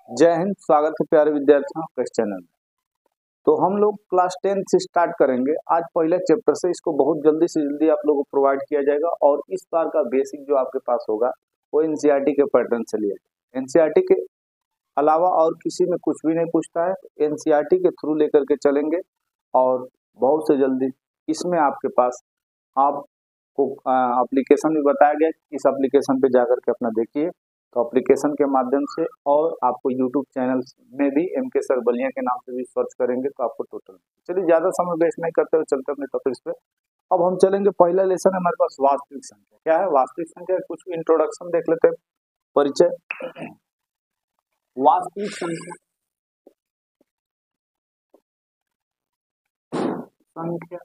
जय हिंद। स्वागत है प्यारे विद्यार्थियों का इस चैनल में। तो हम लोग क्लास 10 से स्टार्ट करेंगे। आज पहले चैप्टर से इसको बहुत जल्दी से जल्दी आप लोगों को प्रोवाइड किया जाएगा और इस बार का बेसिक जो आपके पास होगा वो एनसीईआरटी के पैटर्न से लिया जाएगा। एनसीईआरटी के अलावा और किसी में कुछ भी नहीं पूछता है, तो एनसीईआरटी के थ्रू लेकर के चलेंगे और बहुत से जल्दी इसमें आपके पास आपको एप्लीकेशन भी बताया गया। इस एप्लीकेशन पे जाकर के अपना देखिए, तो एप्लीकेशन के माध्यम से और आपको यूट्यूब चैनल में भी एमके सर बलिया के नाम से भी सर्च करेंगे तो आपको टोटल। चलिए ज़्यादा समय वेस्ट नहीं करते हुए चलते अपने टॉपिक्स पे। अब हम चलेंगे, पहला लेसन है हमारे पास वास्तविक संख्या। क्या है वास्तविक संख्या? कुछ इंट्रोडक्शन देख लेते हैं, परिचय। वास्तविक संख्या संख्या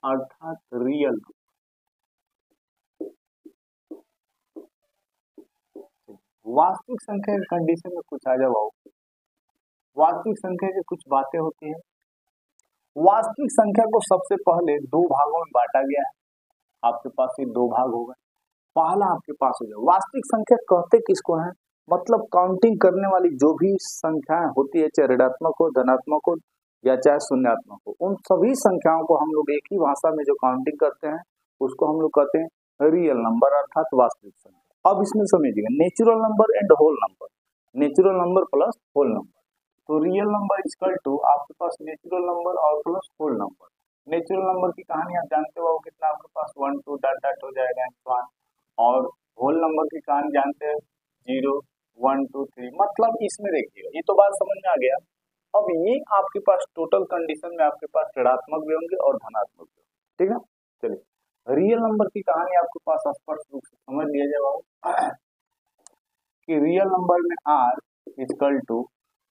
अर्थात रियल। वास्तविक संख्या के कंडीशन में कुछ आ जाओ। वास्तविक संख्या की कुछ बातें होती हैं। वास्तविक संख्या को सबसे पहले दो भागों में बांटा गया है। आपके पास ये दो भाग हो गए। पहला आपके पास हो जाए वास्तविक संख्या कहते किसको है? मतलब काउंटिंग करने वाली जो भी संख्याएं होती है, चाहे ऋणात्मक हो, धनात्मक हो या चाहे शून्यात्मक हो, उन सभी संख्याओं को हम लोग एक ही भाषा में जो काउंटिंग करते हैं उसको हम लोग कहते हैं रियल नंबर अर्थात वास्तविक संख्या। अब इसमें समझिएगा natural number and whole number, natural number plus whole number. तो रियल नंबर इक्वल टू आपके पास नेचुरल नंबर और plus whole number. Natural number की कहानी आप जानते हो कितना आपके पास 1 2 डॉट डॉट हो जाएगा इंसान, और होल नंबर की कहानी जानते हैं 0 1 2 3। मतलब इसमें देखिएगा, ये तो बात समझ में आ गया। अब ये आपके पास टोटल कंडीशन में आपके पास ऋणात्मक भी होंगे और धनात्मक भी होंगे। ठीक है, चलिए रियल नंबर की कहानी आपके पास स्पष्ट रूप से समझ लिया जाए कि रियल नंबर में r इक्वल टू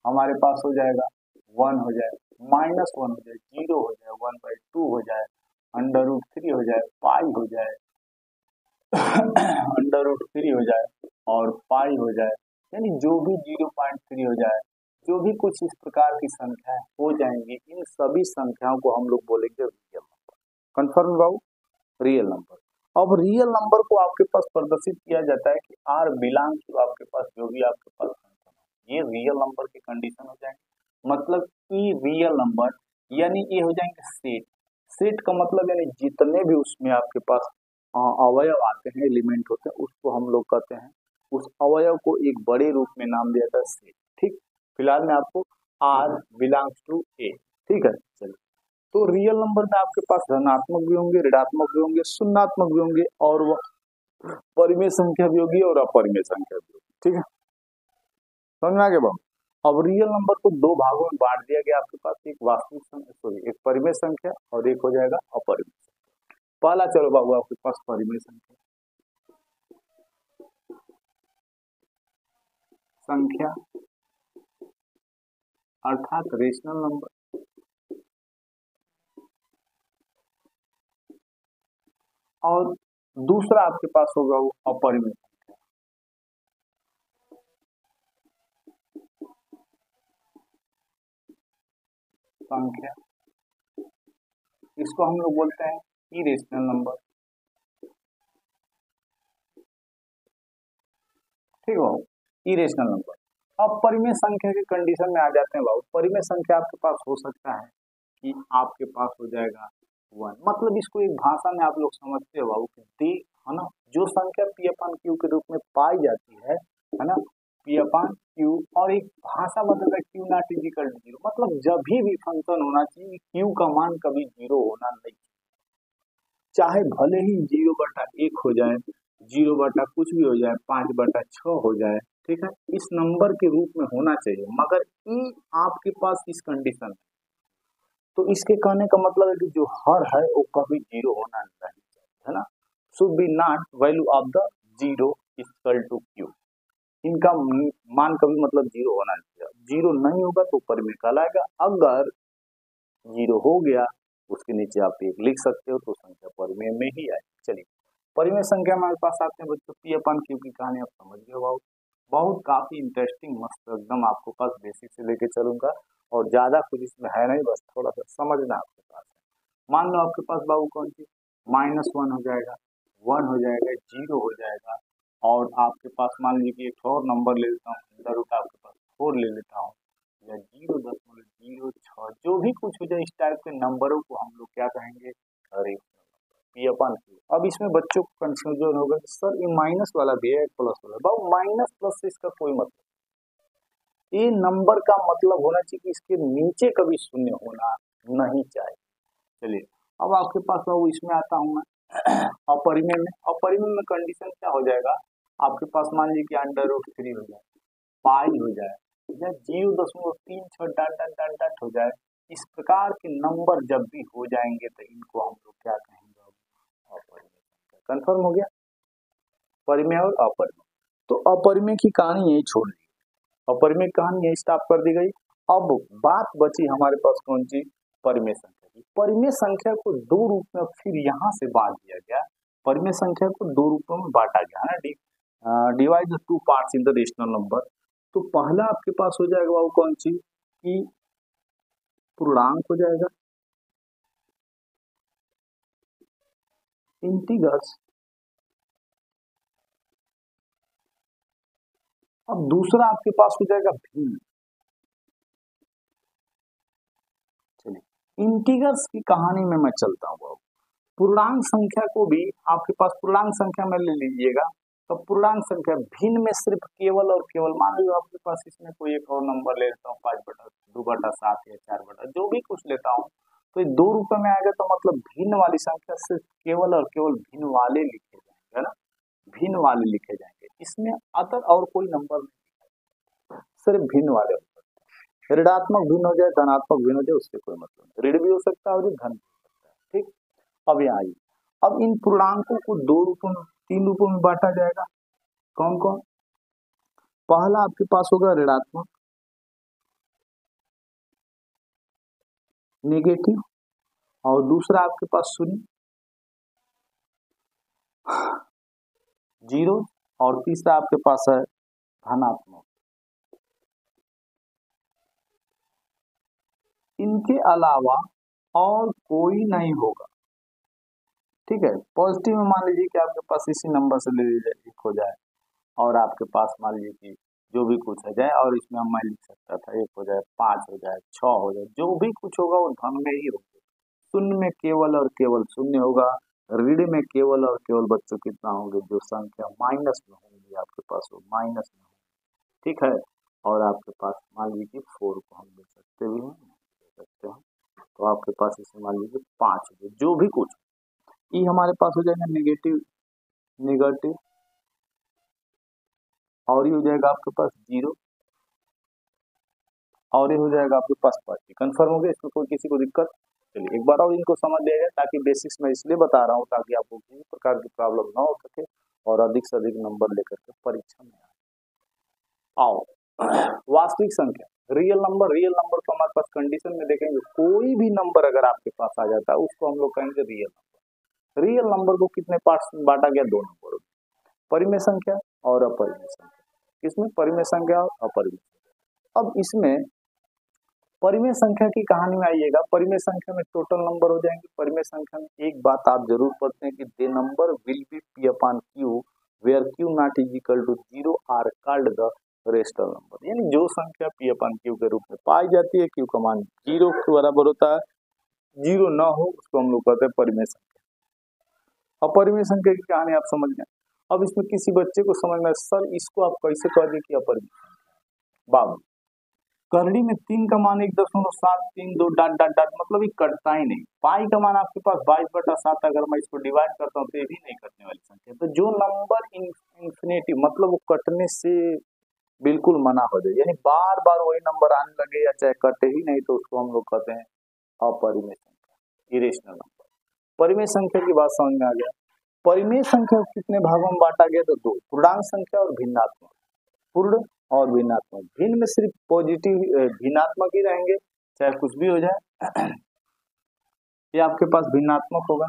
हमारे पास हो जाएगा 1 हो जाए, -1 हो जाए, 0 हो जाए, 1/2 हो जाए, √3 हो जाए, पाई हो जाए, √3 हो जाए और पाई हो जाए, यानी जो भी 0.3 हो जाए, जो भी कुछ इस प्रकार की संख्याएं हो जाएंगी, इन सभी संख्याओं को हम लोग बोलेंगे रियल नंबर। कंफर्म बाबू, रियल नंबर। अब रियल नंबर को आपके पास प्रदर्शित किया जाता है कि r बिलोंग टू आपके पास जो भी आपके पास ये रियल नंबर की कंडीशन हो जाएंगे। मतलब ई रियल नंबर यानी ये हो जाएंगे सेट। सेट का मतलब यानी जितने भी उसमें आपके पास अवयव आते हैं, एलिमेंट होते हैं, उसको हम लोग कहते हैं, उस अवयव को एक बड़े रूप में नाम दिया था सेट। ठीक, फिलहाल में आपको r बिलोंग्स टू ए। ठीक है, चलिए। तो रियल नंबर में आपके पास धनात्मक भी होंगे, ऋणात्मक भी होंगे, शून्यात्मक भी होंगे और वह परिमेय संख्या भी होगी और अपरिमेय संख्या भी होगी। ठीक है, समझ में आ गया बाबू। अब रियल नंबर को दो भागों में बांट दिया गया आपके पास, एक वास्तविक संख्या, सॉरी एक परिमेय संख्या और एक हो जाएगा अपरिमेय संख्या। पहला चलो बाबू आपके पास परिमेय संख्या। संख्या अर्थात रेशनल नंबर, और दूसरा आपके पास होगा वो अपरिमेय संख्या। इसको हम लोग बोलते हैं इरेशनल नंबर। ठीक है, इरेशनल नंबर। अब परिमेय संख्या के कंडीशन में आ जाते हैं बाबू। परिमेय संख्या आपके पास हो सकता है कि आपके पास हो जाएगा 1। मतलब इसको एक भाषा में आप लोग समझते हो बाबू कि है ना, जो संख्या P/Q के रूप में पाई जाती है ना, P/Q, और एक भाषा मतलब है Q नॉट इक्वल टू 0। मतलब जब भी फंक्शन होना चाहिए Q का मान कभी 0 होना नहीं, चाहे भले ही 0/1 हो जाए, 0 कुछ भी हो जाए, 5/6 हो जाए। ठीक है, इस नंबर के रूप में होना चाहिए, मगर ये आपके पास इस कंडीशन है। तो इसके कहने का मतलब है कि जो हर है वो कभी 0 होना नहीं चाहिए, है ना। Should be not value of the 0 equal to Q। इनका मान कभी मतलब 0 होना नहीं चाहिए। 0 नहीं होगा तो परिमेय कहलाएगा। अगर 0 हो गया उसके नीचे आप 1 लिख सकते हो, तो संख्या परिमेय में ही आए। चलिए परिमेय संख्या हमारे पास आते हैं बच्चों। P/Q की कहानी आप समझ गए, बहुत काफी इंटरेस्टिंग मस्त एकदम आपको पास बेसिक से लेके चलूंगा, और ज्यादा कुछ इसमें है नहीं, बस थोड़ा सा समझना आपके पास है। मान लो आपके पास बाबू कौन सी -1 हो जाएगा, 1 हो जाएगा, 0 हो जाएगा और आपके पास मान लीजिए कि एक और नंबर ले लेता हूँ, अंडर रूट आपके पास 4 ले लेता हूँ, या 0.06, जो भी कुछ हो जाए इस टाइप के नंबरों को हम लोग क्या कहेंगे, अरे पी अपन क्यू। अब इसमें बच्चों को कंफ्यूजन होगा कि सर ये माइनस वाला भी है प्लस वाला, बाबू माइनस प्लस से इसका कोई मतलब, ये नंबर का मतलब होना चाहिए कि इसके नीचे कभी शून्य होना नहीं चाहिए। चलिए अब आपके पास बाबू इसमें आता हूँ मैं अपरिमेय में। अपरिमेय में कंडीशन क्या हो जाएगा, आपके पास मान लीजिए कि अंडर रूट 3 हो जाए, पाई हो जाए, या 0.36 डॉट डॉट डॉट डॉट हो जाए, इस प्रकार के नंबर जब भी हो जाएंगे तो इनको हम लोग क्या कहेंगे, अपरिमेय। कंफर्म हो गया, परिमेय और अपरिमेय। तो अपरिमेय की कहानी यही छोड़ दी, अपरिमेय कहानी यही स्टॉप कर दी गई। अब बात बची हमारे पास कौन सी, परिमेय संख्या की। परिमेय संख्या को दो रूप में फिर यहाँ से बांट दिया गया, परिमेय संख्या को दो रूपों में बांटा गया ना, divide the two parts in the rational number. तो पहला आपके पास हो जाएगा वो कौन सी, कि पूर्णांक हो जाएगा, इंटीग्रल्स। अब दूसरा आपके पास हो जाएगा भिन्न। चलिए इंटीग्रल्स की कहानी में मैं चलता हूँ। पूर्णांक संख्या को भी आपके पास पूर्णांक संख्या में ले लीजिएगा, तो पूर्णांक संख्या भिन्न में सिर्फ केवल और केवल, मान लीजिए आपके पास इसमें कोई एक और नंबर ले लेता हूँ, 5/2/7 या 4 जो भी कुछ लेता हूँ, तो ये दो रूप में आएगा, तो मतलब भिन्न वाली संख्या सिर्फ केवल और केवल भिन्न वाले लिखे जाएंगे, है ना, भिन्न वाले लिखे जाएंगे, इसमें अदर और कोई नंबर नहीं, सिर्फ भिन्न वाले। ऋणात्मक भिन्न हो जाए, धनात्मक भिन्न हो जाए, उससे कोई मतलब नहीं, ऋण भी हो सकता है और धन भी हो सकता है। ठीक, अब यहाँ आइए, अब इन पूर्णांकों को दो रूपों में, तीन रूपों में बांटा जाएगा। कौन कौन, पहला आपके पास होगा ऋणात्मक, नेगेटिव, और दूसरा आपके पास शून्य, जीरो, और तीसरा आपके पास है धनात्मक। इनके अलावा और कोई नहीं होगा। ठीक है, पॉजिटिव में मान लीजिए कि आपके पास इसी नंबर से ले लीजिए, एक हो जाए, और आपके पास मान लीजिए कि जो भी कुछ हो जाए, और इसमें हम मैं लिख सकता था 1 हो जाए, 5 हो जाए, 6 हो जाए, जो भी कुछ होगा वो धन में ही होगा। शून्य में केवल और केवल शून्य होगा, ऋण में केवल और केवल बच्चों कितना होंगे, जो संख्या माइनस में होंगी आपके पास वो माइनस में होंगी। ठीक है, और आपके पास मान लीजिए 4 को हम ले सकते भी हैं, ले सकते हैं, तो आपके पास इसे मान लीजिए 5 हो, जो भी कुछ ये हमारे पास हो जाएगा नेगेटिव, नेगेटिव, और ये हो जाएगा आपके पास 0, और ये हो जाएगा आपके पास 5। कंफर्म हो गया, इसमें कोई किसी को दिक्कत। चलिए एक बार और इनको समझ लिया जाए, ताकि बेसिक्स में इसलिए बता रहा हूँ ताकि आपको किसी प्रकार की प्रॉब्लम ना हो सके और अधिक से अधिक नंबर लेकर के परीक्षा में आओ। वास्तविक संख्या, रियल नंबर, रियल नंबर को हमारे पास कंडीशन में देखेंगे, कोई भी नंबर अगर आपके पास आ जाता है उसको हम लोग कहेंगे रियल नंबर। रियल नंबर को कितने पार्ट्स में बांटा गया, दो नंबरों में, परिमेय संख्या और अपरिमेय संख्या। इसमें परिमेय संख्या और अपरिमेय संख्या। अब इसमें परिमेय संख्या की कहानी में आइएगा, परिमेय संख्या में टोटल नंबर हो जाएंगे। परिमेय संख्या में एक बात आप जरूर पढ़ते हैं कि they number will be p upon q where q not is equal to 0 are called the rational number. यानी जो संख्या पी अपॉन क्यू के रूप में पाई जाती है, क्यू का मान 0 के बराबर होता है, 0 ना हो उसको हम लोग कहते हैं परिमेय संख्या। अपरिमेय संख्या की कहानी आप समझ गए। अब इसमें किसी बच्चे को समझ में, सर इसको आप कैसे कह दें कि अपरिमेय संख्या, बाबू करड़ी में 3 का मान 1.732 डॉट डॉट डॉट, मतलब ये कटता ही नहीं। पाई का मान आपके पास 22/7, अगर मैं इसको डिवाइड करता हूँ तो ये भी नहीं कटने वाली संख्या। तो जो नंबर इंफिनिटी मतलब वो कटने से बिल्कुल मना हो जाए, यानी बार बार वही नंबर आने लगे या चाहे कटे ही नहीं, तो उसको हम लोग कहते हैं अपरिमेय संख्या, इरेशनल नंबर। परिमेय संख्या की बात समझ में आ गया। परिमेय संख्या कितने भागों में बांटा गया, तो दो, पूर्णांक संख्या और भिन्नात्मक। पूर्ण और भिन्नात्मक, भिन्न में सिर्फ पॉजिटिव भिन्नात्मक ही रहेंगे, चाहे कुछ भी हो जाए, ये आपके पास भिन्नात्मक होगा।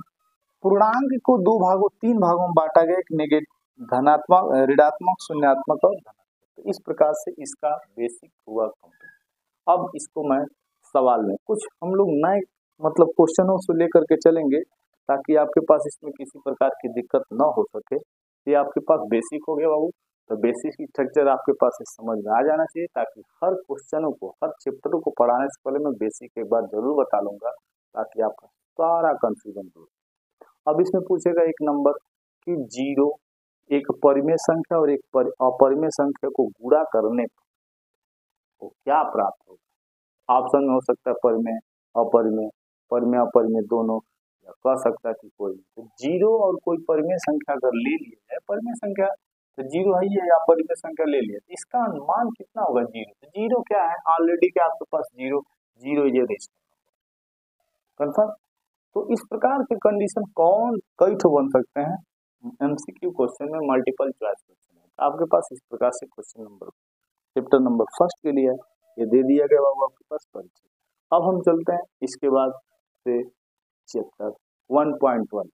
पूर्णांक को दो भागों, तीन भागों में बांटा गया, एक नेगेटिव, धनात्मक, ऋणात्मक, शून्यात्मक और धनात्मक। तो इस प्रकार से इसका बेसिक हुआ कंप्लीट। अब इसको मैं सवाल में कुछ हम लोग नए मतलब क्वेश्चनों से लेकर के चलेंगे, ताकि आपके पास इसमें किसी प्रकार की दिक्कत न हो सके। ये आपके पास बेसिक हो गया बाबू। तो बेसिक स्ट्रक्चर आपके पास समझ में आ जाना चाहिए, ताकि हर क्वेश्चनों को, हर चैप्टरों को पढ़ाने से पहले मैं बेसिक एक बार जरूर बता लूंगा, ताकि आपका सारा कंफ्यूजन दूर। अब इसमें पूछेगा एक नंबर कि जीरो, एक परिमेय संख्या और एक अपरिमेय संख्या को गुणा करने पर तो क्या प्राप्त होगा। ऑप्शन में हो सकता है परिमेय, अपरिमेय, परिमेय अपरिमेय दोनों, या कह सकता है कि कोई। तो जीरो और कोई परिमेय संख्या अगर ले लिया जाए, परिमेय संख्या तो जीरो है ही है, या परिमेय संख्या ले लिया, तो इसका अनुमान कितना होगा जीरो। तो जीरो क्या है, ऑलरेडी क्या आपके पास zero, zero is a rational confirm. तो इस प्रकार के कंडीशन कौन कई ठो बन सकते हैं एमसीक्यू क्वेश्चन में, मल्टीपल चॉइस क्वेश्चन है। तो आपके पास इस प्रकार से question number chapter number first के लिए ये दे दिया गया बाबू आपके पास परिचय। अब हम चलते हैं इसके बाद से चैप्टर 1.1